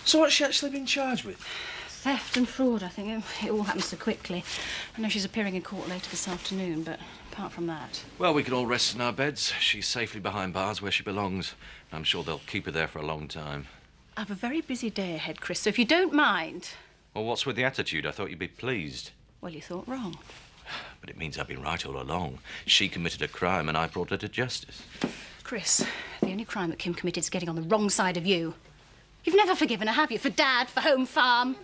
So what's she actually been charged with? Theft and fraud, I think. It all happened so quickly. I know she's appearing in court later this afternoon, but apart from that... Well, we can all rest in our beds. She's safely behind bars where she belongs. I'm sure they'll keep her there for a long time. I have a very busy day ahead, Chris, so if you don't mind... Well, what's with the attitude? I thought you'd be pleased. Well, you thought wrong. But it means I've been right all along. She committed a crime and I brought her to justice. Chris, the only crime that Kim committed is getting on the wrong side of you. You've never forgiven her, have you? For Dad, for Home Farm?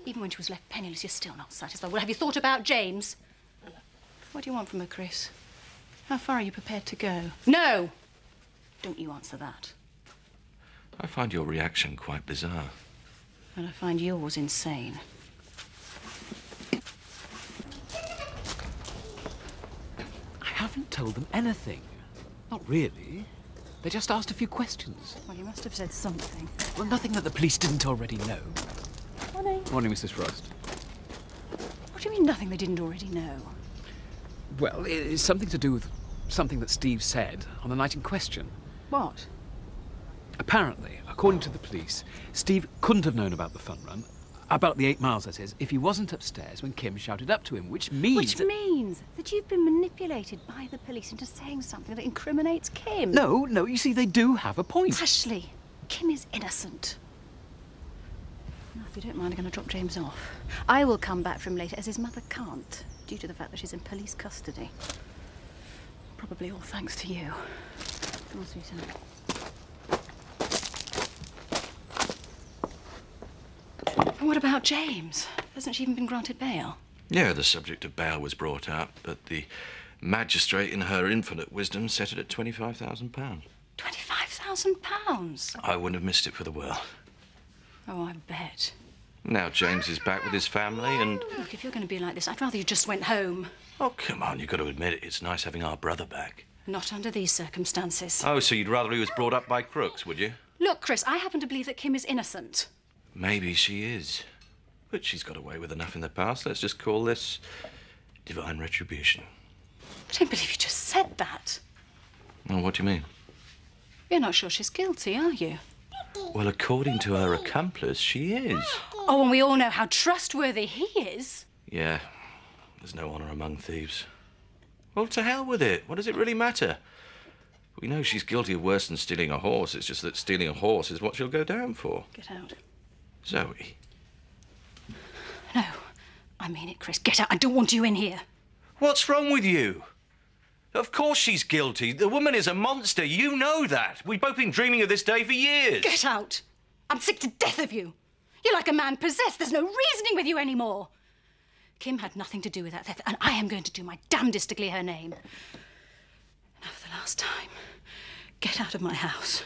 Even when she was left penniless, you're still not satisfied. Well, have you thought about James? What do you want from her, Chris? How far are you prepared to go? No! Don't you answer that. I find your reaction quite bizarre. And I find yours insane. I haven't told them anything. Not really. They just asked a few questions. Well, you must have said something. Well, nothing that the police didn't already know. Morning. Morning, Mrs. Frost. What do you mean, nothing they didn't already know? Well, it's something to do with something that Steve said on the night in question. What? Apparently, according to the police, Steve couldn't have known about the fun run, about the 8 miles, that is, if he wasn't upstairs when Kim shouted up to him, which means... Which means that you've been manipulated by the police into saying something that incriminates Kim. No, you see, they do have a point. Ashley, Kim is innocent. Now, if you don't mind, I'm going to drop James off. I will come back for him later, as his mother can't, due to the fact that she's in police custody. Probably all thanks to you. Come on, sweetheart. And what about James? Hasn't she even been granted bail? Yeah, the subject of bail was brought up, but the magistrate, in her infinite wisdom, set it at £25,000. £25,000? I wouldn't have missed it for the world. Oh, I bet. Now James is back with his family and... Look, if you're going to be like this, I'd rather you just went home. Oh, come on, you've got to admit it. It's nice having our brother back. Not under these circumstances. Oh, so you'd rather he was brought up by crooks, would you? Look, Chris, I happen to believe that Kim is innocent. Maybe she is. But she's got away with enough in the past. Let's just call this divine retribution. I don't believe you just said that. Oh, what do you mean? You're not sure she's guilty, are you? Well, according to her accomplice, she is. Oh, and we all know how trustworthy he is. Yeah, there's no honour among thieves. Well, to hell with it. What does it really matter? We know she's guilty of worse than stealing a horse. It's just that stealing a horse is what she'll go down for. Get out. Zoe. No, I mean it, Chris. Get out. I don't want you in here. What's wrong with you? Of course she's guilty. The woman is a monster. You know that. We've both been dreaming of this day for years. Get out. I'm sick to death of you. You're like a man possessed. There's no reasoning with you anymore. Kim had nothing to do with that theft, and I am going to do my damnedest to clear her name. Now, for the last time, get out of my house.